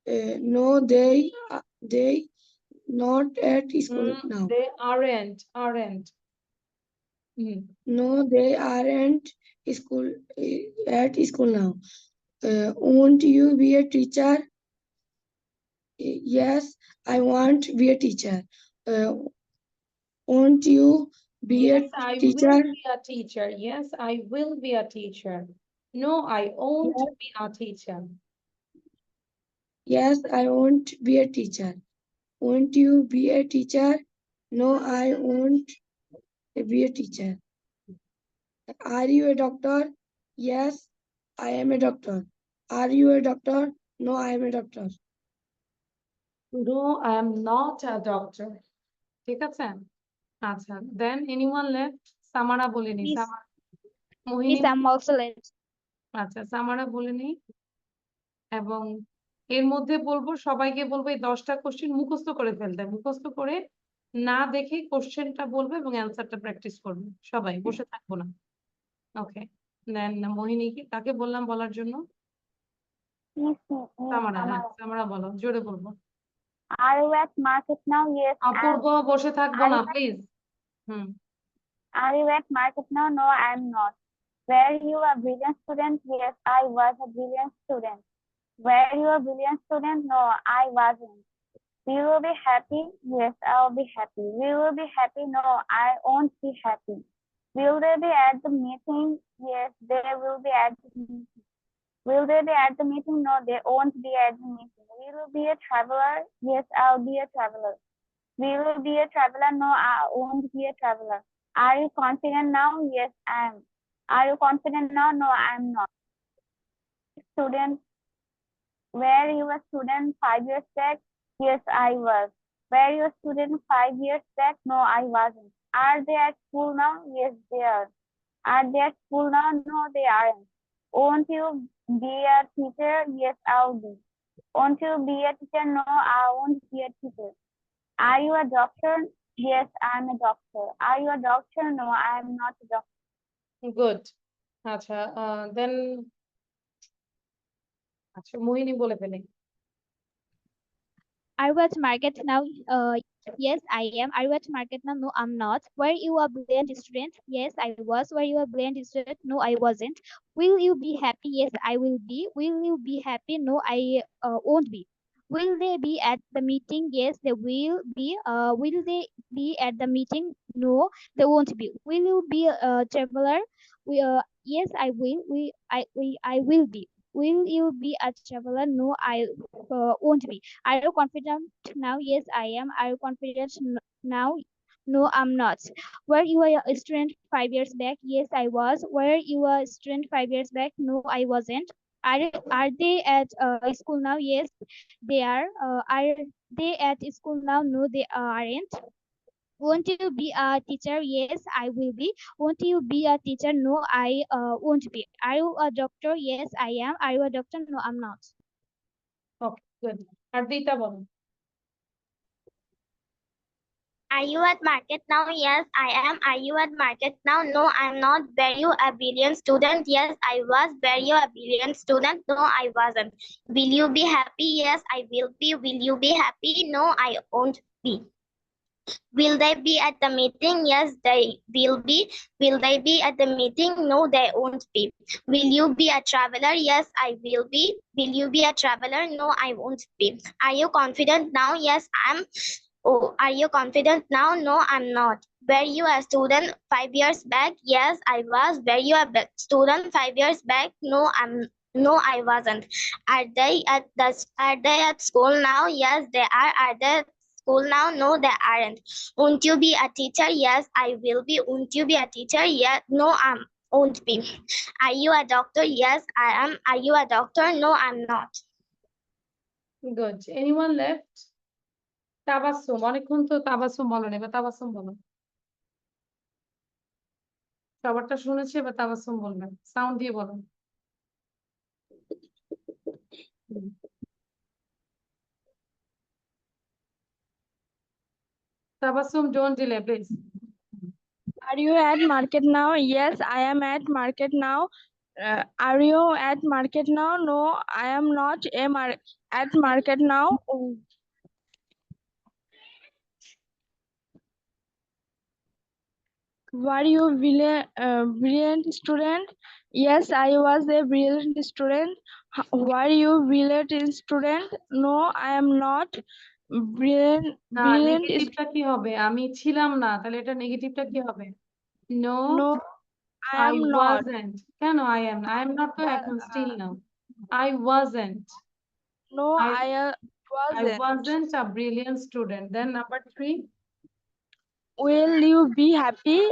No, they not at school now. They aren't. No, they aren't school at school now. Won't you be a teacher? Yes, I want to be a teacher. Won't you be Yes, a I teacher? will be a teacher. Yes, I will be a teacher. No, I won't Yes. be a teacher. Yes, I want to be a teacher. Won't you be a teacher? No, I won't be a teacher. Are you a doctor? Yes, I am a doctor. Are you a doctor? No, I am a doctor. No, I am not a doctor. ঠিক আছে? আচ্ছা, then anyone left? সামারা বলেনি। Miss, সামারা Mohini Miss, I'm also late. আচ্ছা, সামারা বলেনি এবং এর মধ্যে বলবো সবাইকে বলবো এই 10টা কোশ্চেন মুখস্থ করে ফেলতে। মুখস্থ করে না দেখে কোশ্চেনটা বলবে এবং অ্যান্সারটা প্র্যাকটিস করবে। সবাই বসে থাকবো না। ওকে। দেন মোহিনী কাকে বললাম বলার জন্য? Miss, সামারা, হ্যাঁ, সামারা বলো, জোরে বলবো। are you at market now? Yes, অপূর্ব বসে থাকবো না, please. Are you at market now? No, I'm not. Were you a brilliant student? Yes, I was a brilliant student. Were you a brilliant student? No, I wasn't. We will be happy? Yes, I'll be happy. We will be happy? No, I won't be happy. Will they be at the meeting? Yes, they will be at the meeting. Will they be at the meeting? No, they won't be at the meeting. Will you be a traveler? Yes, I'll be a traveler. Will you be a traveler? No, I won't be a traveler. Are you confident now? Yes, I am. Are you confident now? No, I'm not. Student, were you a student 5 years back? Yes, I was. Were you a student 5 years back? No, I wasn't. Are they at school now? Yes, they are. Are they at school now? No, they aren't. Won't you be a teacher? Yes, I'll be. Won't you be a teacher? No, I won't be a teacher. Are you a doctor? Yes, I'm a doctor. Are you a doctor? No, I'm not a doctor. Good. আচ্ছা, দেন আচ্ছা মোহিনী বলে ফেলে। Are you at market now? Yes, I am. Are you at market now? No, I'm not. Were you a brilliant student? Yes, I was. Were you a brilliant student? No, I wasn't. Will you be happy? Yes, I will be. Will you be happy? No, I won't be. Will they be at the meeting? Yes, they will be. Will they be at the meeting? No, they won't be. Will you be a traveler? Yes, I will. I will be. Will you be a traveler? No, I won't be. Are you confident now? Yes, I am. Are you confident now? No, I'm not. Were you a student 5 years back? Yes, I was. Were you a student 5 years back? No, I wasn't. Are they at school now? Yes, they are. Are they at school now? No, they aren't. Won't you be a teacher? Yes, I will be. Won't you be a teacher? No, I won't be. Are you a doctor? Yes, I am. Are you a doctor? No, I'm not. Okay, good. Ardita বলো। Are you at market now? Yes, I am. Are you at market now? No, I'm not. Were you a brilliant student? Yes, I was. Were you a brilliant student? No, I wasn't. Will you be happy? Yes, I will be. Will you be happy? No, I won't be. Will they be at the meeting? Yes, they will be. Will they be at the meeting? No, they won't be. Will you be a traveler? Yes, I will be. Will you be a traveler? No, I won't be. Are you confident now? Yes, I'm. Oh, are you confident now? No, I'm not. Were you a student 5 years back? Yes, I was. Were you a student 5 years back? No, I wasn't. Are they at school now? Yes, they are. Are they at school now? No, they aren't. Won't you be a teacher? Yes, I will be. Won't you be a teacher? Yes, no, I won't be. Are you a doctor? Yes, I am. Are you a doctor? No, I'm not. Good. Anyone left? Tabassum, অনেকক্ষণ তো তাবাসসুম বলো না, এবার তাবাসসুম বলো। সবারটা শুনেছি, এবার তাবাসসুম বলবেন, sound দিয়ে বলো। Tabassum, don't delay, please. Are you at market now? Yes, I am at market now. Are you at market now? No, I am not at market now. Were you brilliant student? Yes, I was a brilliant student. Were you brilliant student? No, I am not brilliant. নেগেটিভটা কি হবে? আমি ছিলাম না, তাহলে এটা নেগেটিভটা কি হবে? No, No, I I am not. wasn't. কেন I am? I am not তো এখন still now. I wasn't. No, I wasn't. wasn't a brilliant student. Then number 3. Will you be happy?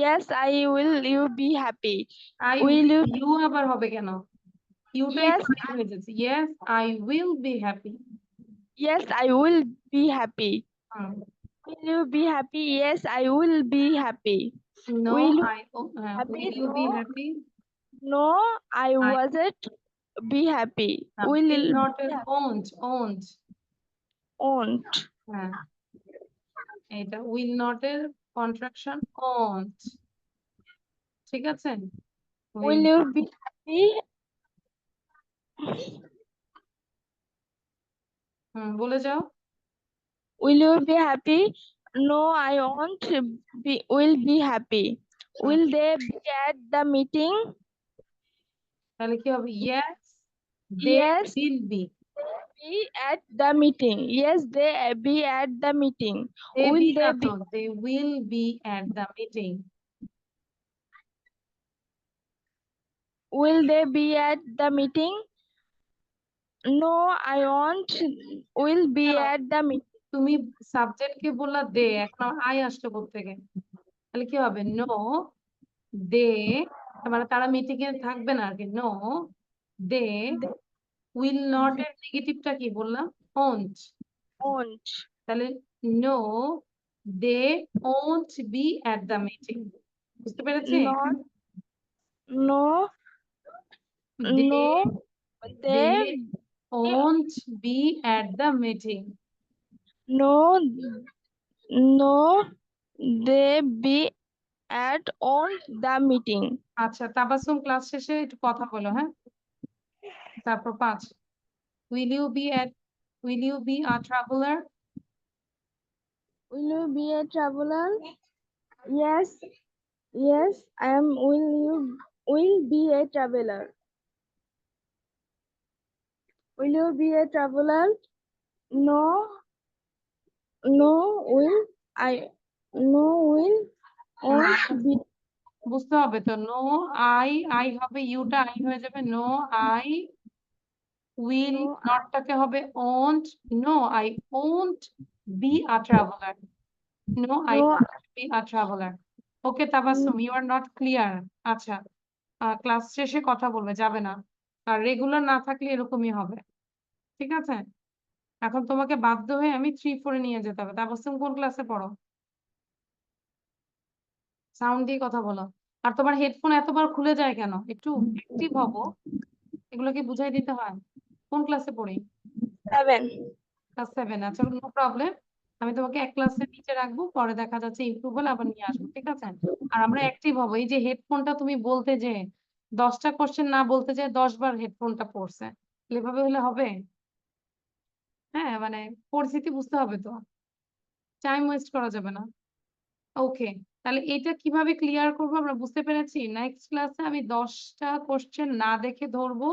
Yes, I will. You be happy. Will you? You আবার হবে কেন? ইউটাই Yes, তো হয়ে যাচ্ছে। Yes, I will be happy. yes, I will be happy. Hmm. Will you be happy? Yes, I will be happy. No, Will you will you be happy? No, I wasn't be happy. Will Will you not be won't. won't? হ্যাঁ, এটা will not এর contraction won't. ঠিক আছে? Will you be happy? বলে যাও। Will you be happy? No, I won't be. Will be happy. Will they be at the meeting? তাহলে কি হবে? Yes, they Yes, will be. be at the meeting. Yes, they be at the meeting. They Will be they না be? তো, they will be at the meeting. Will they be at the meeting? No, I won't. Will be No. at the meeting. তুমি subject কে বললা দে, এখন I আসলো কোত্থেকে? তাহলে কি হবে? নো, দে, মানে তারা মিটিং এ থাকবে না আর কি। নো, দে উইল নট এর নেগেটিভটা কি বললাম? ওন্ট। Won't. তাহলে no, they won't be at the meeting. বুঝতে পেরেছি? Not. No. They No. They. Won't be at the meeting. No. No. They be at on the meeting. আচ্ছা, Tabassum class শেষে একটু কথা বলো, হ্যাঁ? তারপর 5, will you be a traveler? Will you be a traveler? Yes. Yes, I am. Will be a traveler? Will you be a traveler? no, will won't be. বুঝতে হবে তো নো আই হবে ইউটা আই হয়ে যাবে নো আই উইল No, নটটাকে হবে won't no I won't be a traveller no I no, won't be a traveller okay Tabassum you are not clear আচ্ছা ক্লাস শেষে কথা বলবে যাবে না আর রেগুলার না থাকলে এরকমই হবে ঠিক আছে এখন তোমাকে বাধ্য হয়ে আমি 3-4 নিয়ে যেতে হবে তাবাসসুম কোন ক্লাসে পড়ো সাউন্ড দিয়ে কথা বলো আর তোমার হেডফোন এতবার খুলে যায় কেন একটু অ্যাক্টিভ হবো এগুলো কি বুঝাই দিতে হয় কোন ক্লাসে পড়ি 7. ক্লাস 7 আচ্ছা নো প্রবলেম আমি তোমাকে এক ক্লাসের নিচে রাখবো পরে দেখা যাচ্ছে ইমপ্রুভ হলে আবার নিয়ে আসবো ঠিক আছে আর আমরা অ্যাক্টিভ হবো এই যে হেডফোনটা তুমি বলতে যে 10টা কোশ্চেন না বলতে যে 10 বার হেডফোনটা পড়ছে এভাবে হলে হবে হ্যাঁ মানে পরিস্থিতি বুঝতে হবে তো টাইম ওয়েস্ট করা যাবে না ওকে তাহলে এটা কিভাবে ক্লিয়ার করবো আমরা বুঝতে পেরেছি নেক্সট ক্লাসে আমি 10টা কোশ্চেন না দেখে ধরবো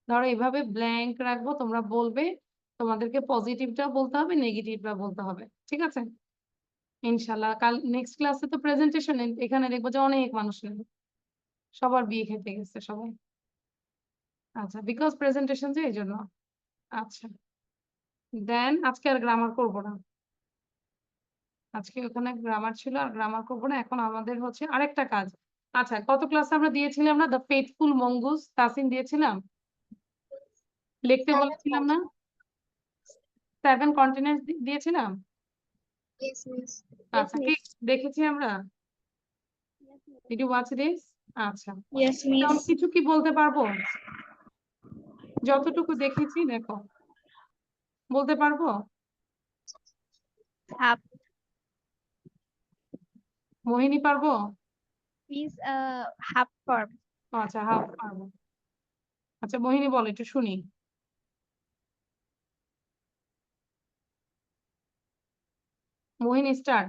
ধরো এভাবে ব্ল্যাঙ্ক রাখবো তোমরা বলবে তোমাদেরকে পজিটিভটা বলতে হবে নেগেটিভটা বলতে হবে ঠিক আছে ইনশাল্লাহ কাল নেক্সট ক্লাসে তো প্রেজেন্টেশন এখানে দেখবো যে অনেক মানুষ নেবে সবার বিয়ে খেতে গেছে সবাই আচ্ছা বিকজ প্রেজেন্টেশন যে এই জন্য আচ্ছা দেন আজকে আর গ্রামার করবো না আজকে ওখানে গ্রামার ছিল আর গ্রামার করবো না এখন আমাদের হচ্ছে আরেকটা কাজ আচ্ছা কত ক্লাস আমরা দিয়েছিলাম না দ্য ফেথফুল মঙ্গুস তাসিন দিয়েছিলাম লিখতে বলেছিলাম না 7 কন্টিনেন্ট দিয়েছিলাম Yes, miss. আচ্ছা ঠিক দেখেছি আমরা ডিড ইউ ওয়াচ দিস আচ্ছা Yes, তেমন miss. কিছু কি বলতে পারবো যতটুকু দেখেছি দেখো বলতে পারবো Half. মোহিনী পারবো Miss, half form. ও, আচ্ছা হাফ পারবো আচ্ছা মোহিনী বল একটু শুনি মোহিনী স্টার্ট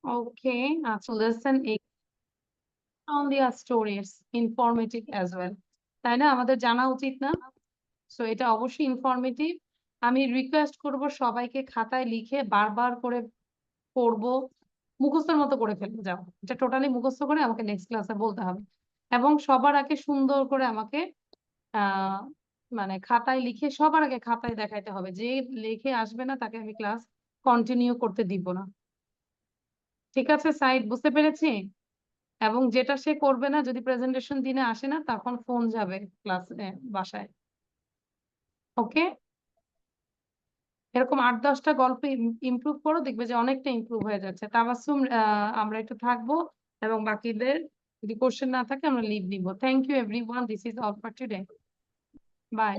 ওকে আচ্ছা lesson 8 on their stories informative as well তাই না আমাদের জানা উচিত না সো এটা অবশ্যই ইনফরমেটিভ আমি রিকোয়েস্ট করব সবাইকে খাতায় লিখে বারবার করে পড়বো মুখস্থের মতো করে ফেলবো যাও এটা টোটালি মুখস্থ করে আমাকে নেক্সট ক্লাসে বলতে হবে এবং সবার আগে সুন্দর করে আমাকে আহ মানে খাতায় লিখে সবার আগে খাতায় দেখাইতে হবে যে লিখে আসবে না তাকে আমি ক্লাস কন্টিনিউ করতে দিব না ঠিক আছে সাইড বুঝতে পেরেছি এবং যেটা সে করবে না যদি প্রেজেন্টেশন দিনে আসে না তখন ফোন যাবে ক্লাস বাসায় ওকে এরকম 8-10টা গল্প ইমপ্রুভ করো দেখবে যে অনেকটা ইমপ্রুভ হয়ে যাচ্ছে তাবাসসুম আমরা একটু থাকবো এবং বাকিদের যদি কোশ্চেন না থাকে আমরা লিভ নিব thank you everyone this is all for today by